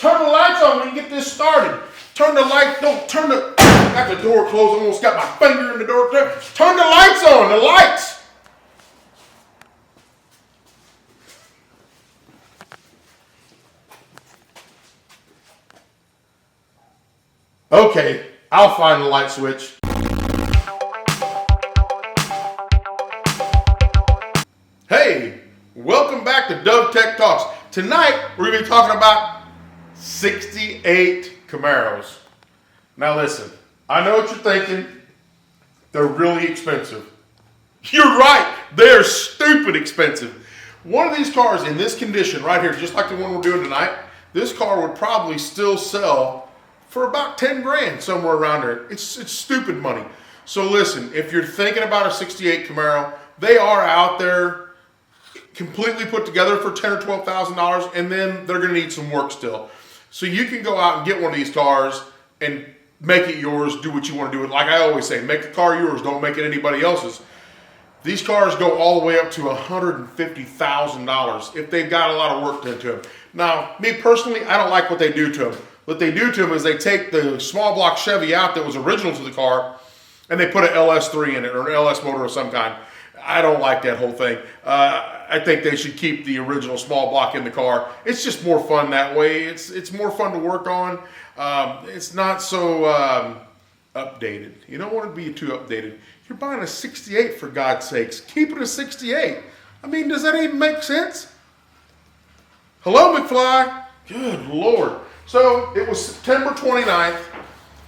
turn the lights on when you get this started. Turn the light, don't turn the, got the door closed, almost got my finger in the door. Turn the lights on, the lights. Okay, I'll find the light switch. Hey, welcome back to Dove Tech Talks. Tonight, we're going to be talking about 68 Camaros. Now listen, I know what you're thinking. They're really expensive. You're right, they're stupid expensive. One of these cars in this condition right here, just like the one we're doing tonight, this car would probably still sell for about 10 grand, somewhere around there. It's stupid money. So listen, if you're thinking about a 68 Camaro, they are out there completely put together for $10,000 or $12,000, and then they're gonna need some work still. So you can go out and get one of these cars and make it yours, do what you wanna do with it. Like I always say, make the car yours, don't make it anybody else's. These cars go all the way up to $150,000 if they've got a lot of work done to them. Now, me personally, I don't like what they do to them. What they do to them is they take the small block Chevy out that was original to the car and they put an LS3 in it or an LS motor of some kind. I don't like that whole thing. I think they should keep the original small block in the car. It's just more fun that way. It's more fun to work on. It's not so updated. You don't want to be too updated. You're buying a 68 for God's sakes. Keep it a 68. I mean, does that even make sense? Hello, McFly. Good Lord. So it was September 29th,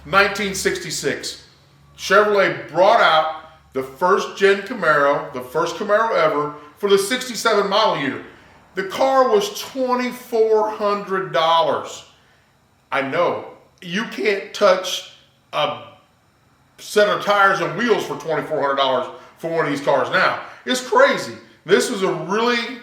1966. Chevrolet brought out the first gen Camaro, the first Camaro ever, for the 67 model year. The car was $2,400. I know, you can't touch a set of tires and wheels for $2,400 for one of these cars now. It's crazy. This was a really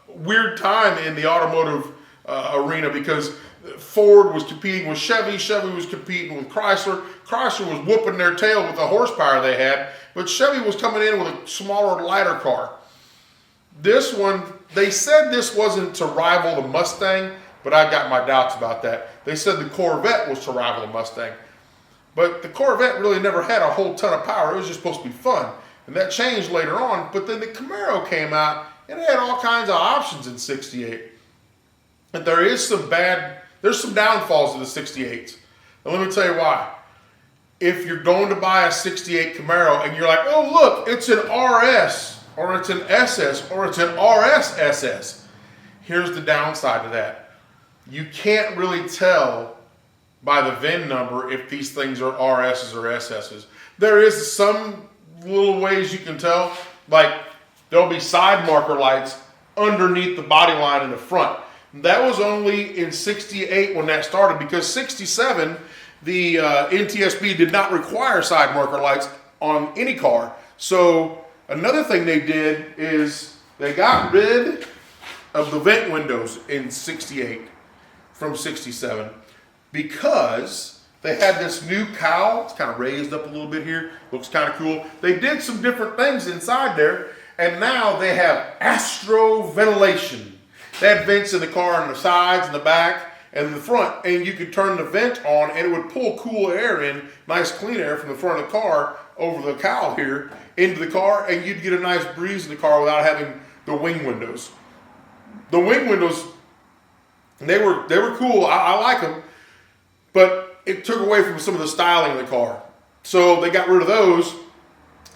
weird time in the automotive arena because Ford was competing with Chevy, Chevy was competing with Chrysler, Chrysler was whooping their tail with the horsepower they had, but Chevy was coming in with a smaller, lighter car. This one, they said this wasn't to rival the Mustang, but I got my doubts about that. They said the Corvette was to rival the Mustang. But the Corvette really never had a whole ton of power. It was just supposed to be fun. And that changed later on, but then the Camaro came out and it had all kinds of options in 68. But there's some downfalls to the 68s. And let me tell you why. If you're going to buy a 68 Camaro and you're like, oh look, it's an RS, or it's an SS, or it's an RS SS. Here's the downside to that. You can't really tell by the VIN number if these things are RSs or SSs. There is some little ways you can tell, like there'll be side marker lights underneath the body line in the front. That was only in 68 when that started, because 67, the NTSB did not require side marker lights on any car. So another thing they did is they got rid of the vent windows in 68 from 67 because they had this new cowl. It's kind of raised up a little bit here. Looks kind of cool. They did some different things inside there, and now they have astro ventilation. They had vents in the car on the sides and the back and in the front, and you could turn the vent on and it would pull cool air in, nice clean air from the front of the car over the cowl here into the car, and you'd get a nice breeze in the car without having the wing windows. The wing windows, they were cool. I like them, but it took away from some of the styling of the car. So they got rid of those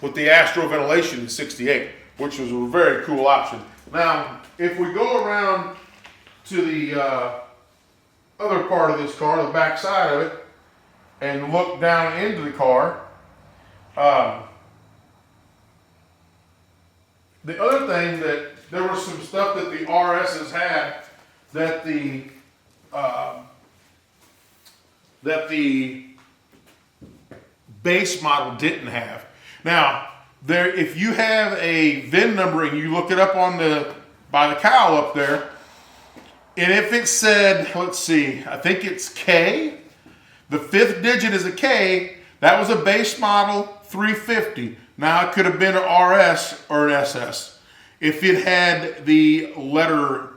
with the astro ventilation in 68, which was a very cool option. Now, if we go around to the other part of this car, the back side of it, and look down into the car, the other thing that there was some stuff that the RSs had that the base model didn't have. Now, if you have a VIN number and you look it up by the cowl up there, and if it said, let's see, I think it's K, the fifth digit is a K, that was a base model 350. Now it could have been an RS or an SS. If it had the letter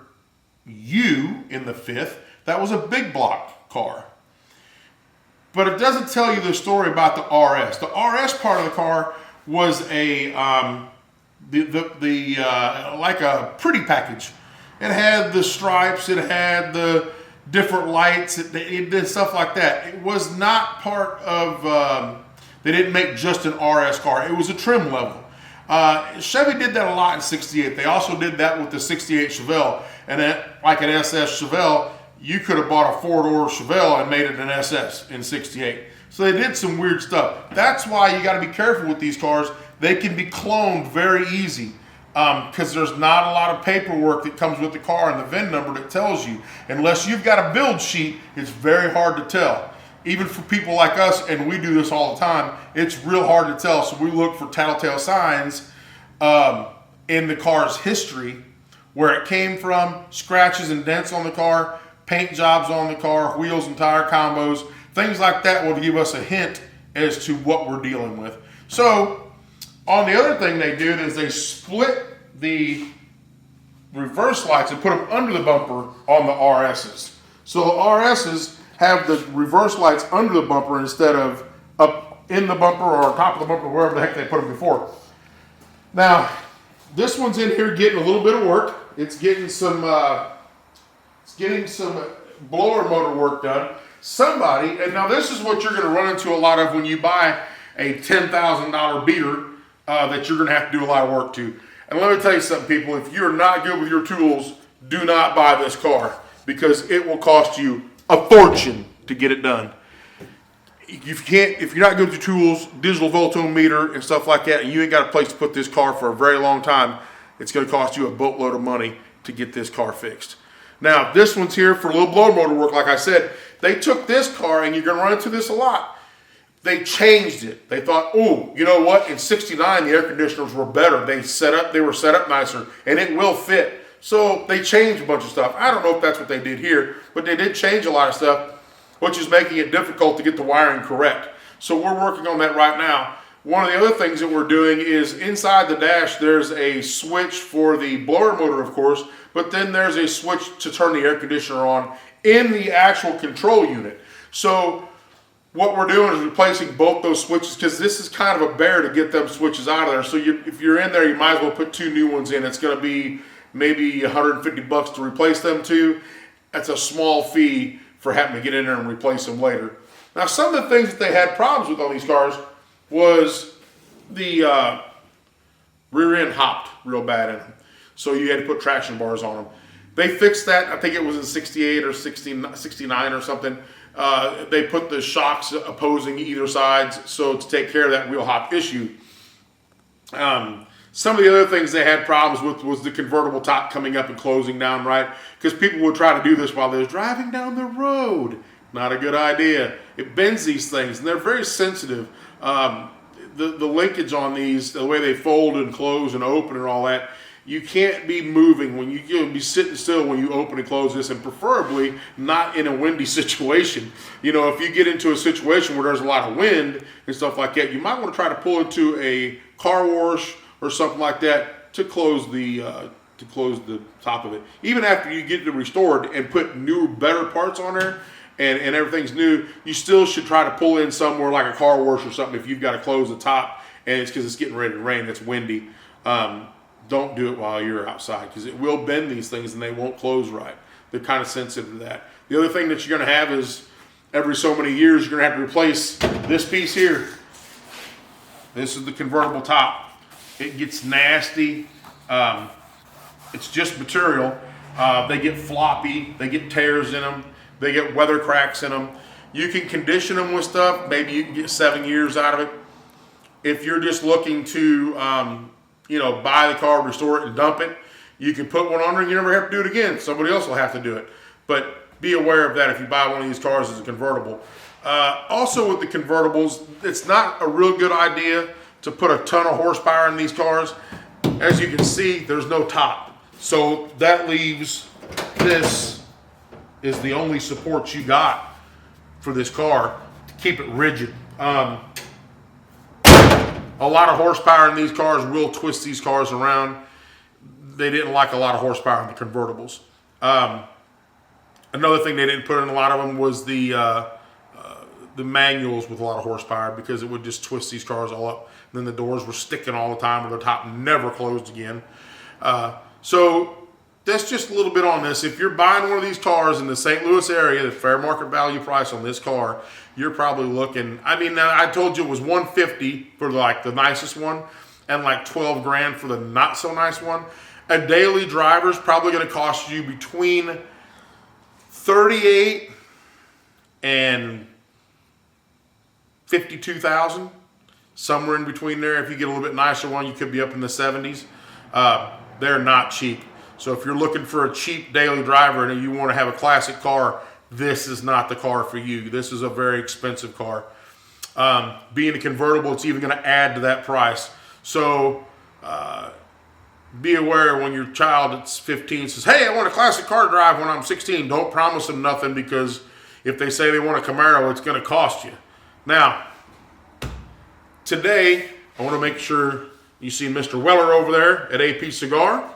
U in the fifth, That was a big block car. But it doesn't tell you the story about the RS. The RS part of the car was a like a pretty package. It had the stripes, it had the different lights, it did stuff like that. It was not part of, they didn't make just an RS car. It was a trim level. Chevy did that a lot in 68. They also did that with the 68 Chevelle. And like an SS Chevelle, you could have bought a four-door Chevelle and made it an SS in 68. So they did some weird stuff. That's why you got to be careful with these cars. They can be cloned very easy because there's not a lot of paperwork that comes with the car and the VIN number that tells you. Unless you've got a build sheet, it's very hard to tell. Even for people like us, and we do this all the time, it's real hard to tell. So we look for telltale signs in the car's history, where it came from, scratches and dents on the car, paint jobs on the car, wheels and tire combos, things like that will give us a hint as to what we're dealing with. So on the other thing they did is they split the reverse lights and put them under the bumper on the RSs. So the RSs have the reverse lights under the bumper instead of up in the bumper or on top of the bumper, wherever the heck they put them before. Now, this one's in here getting a little bit of work. It's getting some blower motor work done. Somebody, and now this is what you're going to run into a lot of when you buy a $10,000 beater that you're going to have to do a lot of work to. And let me tell you something, people. If you're not good with your tools, do not buy this car because it will cost you a fortune to get it done. If you're not good with your tools, digital voltometer and stuff like that, and you ain't got a place to put this car for a very long time, it's going to cost you a boatload of money to get this car fixed. Now, this one's here for a little blower motor work. Like I said, they took this car, and you're going to run into this a lot. They changed it. They thought, oh, you know what? In 69, the air conditioners were better. They were set up nicer, and it will fit. So they changed a bunch of stuff. I don't know if that's what they did here, but they did change a lot of stuff, which is making it difficult to get the wiring correct. So we're working on that right now. One of the other things that we're doing is inside the dash, there's a switch for the blower motor, of course, but then there's a switch to turn the air conditioner on in the actual control unit. So what we're doing is replacing both those switches because this is kind of a bear to get them switches out of there. So if you're in there, you might as well put two new ones in. It's going to be maybe $150 to replace them two. That's a small fee for having to get in there and replace them later. Now, some of the things that they had problems with on these cars was the rear end hopped real bad in them. So you had to put traction bars on them. They fixed that. I think it was in 68 or 69 or something. They put the shocks opposing either sides so to take care of that wheel hop issue. Some of the other things they had problems with was the convertible top coming up and closing down right, because people would try to do this while they're driving down the road. Not a good idea. It bends these things, and they're very sensitive. The linkage on these, the way they fold and close and open and all that, you can't be moving when you'll be sitting still when you open and close this, and preferably not in a windy situation. You know, if you get into a situation where there's a lot of wind and stuff like that, you might want to try to pull into a car wash or something like that to close the top of it. Even after you get it restored and put new, better parts on there and everything's new, you still should try to pull in somewhere like a car wash or something if you've got to close the top and it's because it's getting ready to rain, it's windy. Don't do it while you're outside because it will bend these things and they won't close right. They're kind of sensitive to that. The other thing that you're going to have is every so many years you're going to have to replace this piece here. This is the convertible top. It gets nasty. It's just material. They get floppy. They get tears in them. They get weather cracks in them. You can condition them with stuff. Maybe you can get 7 years out of it. If you're just looking to buy the car, restore it, and dump it, you can put one on there and you never have to do it again. Somebody else will have to do it. But be aware of that if you buy one of these cars as a convertible. Also with the convertibles, it's not a real good idea to put a ton of horsepower in these cars. As you can see, there's no top. So that leaves this is the only support you got for this car to keep it rigid. A lot of horsepower in these cars will twist these cars around. They didn't like a lot of horsepower in the convertibles. Another thing they didn't put in a lot of them was the manuals with a lot of horsepower, because it would just twist these cars all up. And then the doors were sticking all the time, or the top never closed again. So that's just a little bit on this. If you're buying one of these cars in the St. Louis area, the fair market value price on this car, you're probably looking, I mean, I told you it was $150 for like the nicest one, and like $12 grand for the not so nice one. A daily driver is probably going to cost you between $38,000 and $52,000, somewhere in between there. If you get a little bit nicer one, you could be up in the 70s. They're not cheap. So if you're looking for a cheap daily driver and you want to have a classic car, this is not the car for you. This is a very expensive car. Being a convertible, it's even going to add to that price. So be aware when your child that's 15 says, hey, I want a classic car to drive when I'm 16. Don't promise them nothing, because if they say they want a Camaro, it's going to cost you. Now, today, I want to make sure you see Mr. Weller over there at AP Cigar.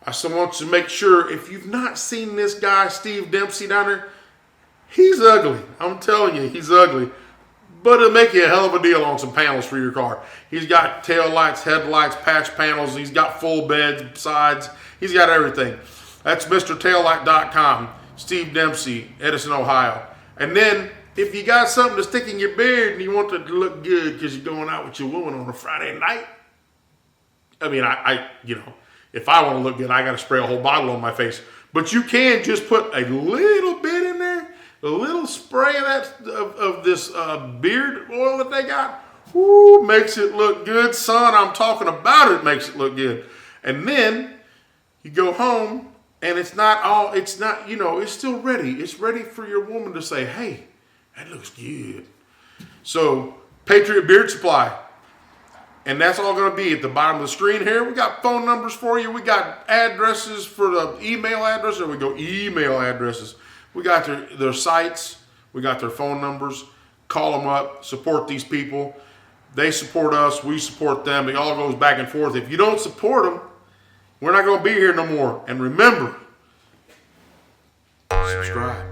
I still want to make sure, if you've not seen this guy, Steve Dempsey down there, he's ugly. I'm telling you, he's ugly. But it'll make you a hell of a deal on some panels for your car. He's got tail lights, headlights, patch panels. He's got full beds, sides. He's got everything. That's MrTaillight.com. Steve Dempsey, Edison, Ohio. And then, if you got something to stick in your beard and you want it to look good because you're going out with your woman on a Friday night, I mean, if I want to look good, I got to spray a whole bottle on my face. But you can just put a little bit in there, a little spray of this beard oil that they got. Woo, makes it look good, son. I'm talking about it, makes it look good. And then you go home and it's still ready. It's ready for your woman to say, hey, that looks good. So, Patriot Beard Supply. And that's all going to be at the bottom of the screen here. We got phone numbers for you. We got addresses for the email address. There we go, email addresses. We got their sites. We got their phone numbers. Call them up. Support these people. They support us. We support them. It all goes back and forth. If you don't support them, we're not going to be here no more. And remember, subscribe.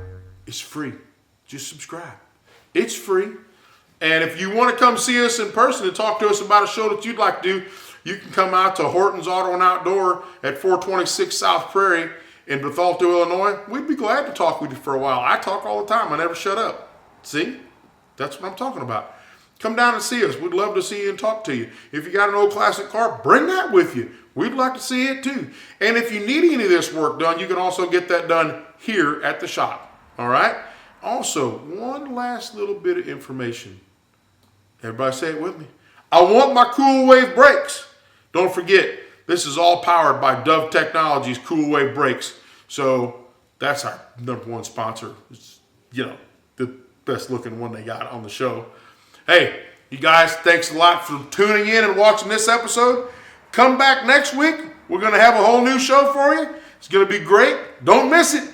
It's free. Just subscribe. It's free. And if you want to come see us in person and talk to us about a show that you'd like to do, you can come out to Horton's Auto and Outdoor at 426 South Prairie in Bethalto, Illinois. We'd be glad to talk with you for a while. I talk all the time. I never shut up. See? That's what I'm talking about. Come down and see us. We'd love to see you and talk to you. If you got an old classic car, bring that with you. We'd like to see it too. And if you need any of this work done, you can also get that done here at the shop. All right? Also, one last little bit of information. Everybody say it with me. I want my Cool Wave brakes. Don't forget, this is all powered by Dove Technologies Cool Wave brakes. So that's our #1 sponsor. It's, the best looking one they got on the show. Hey, you guys, thanks a lot for tuning in and watching this episode. Come back next week. We're going to have a whole new show for you. It's going to be great. Don't miss it.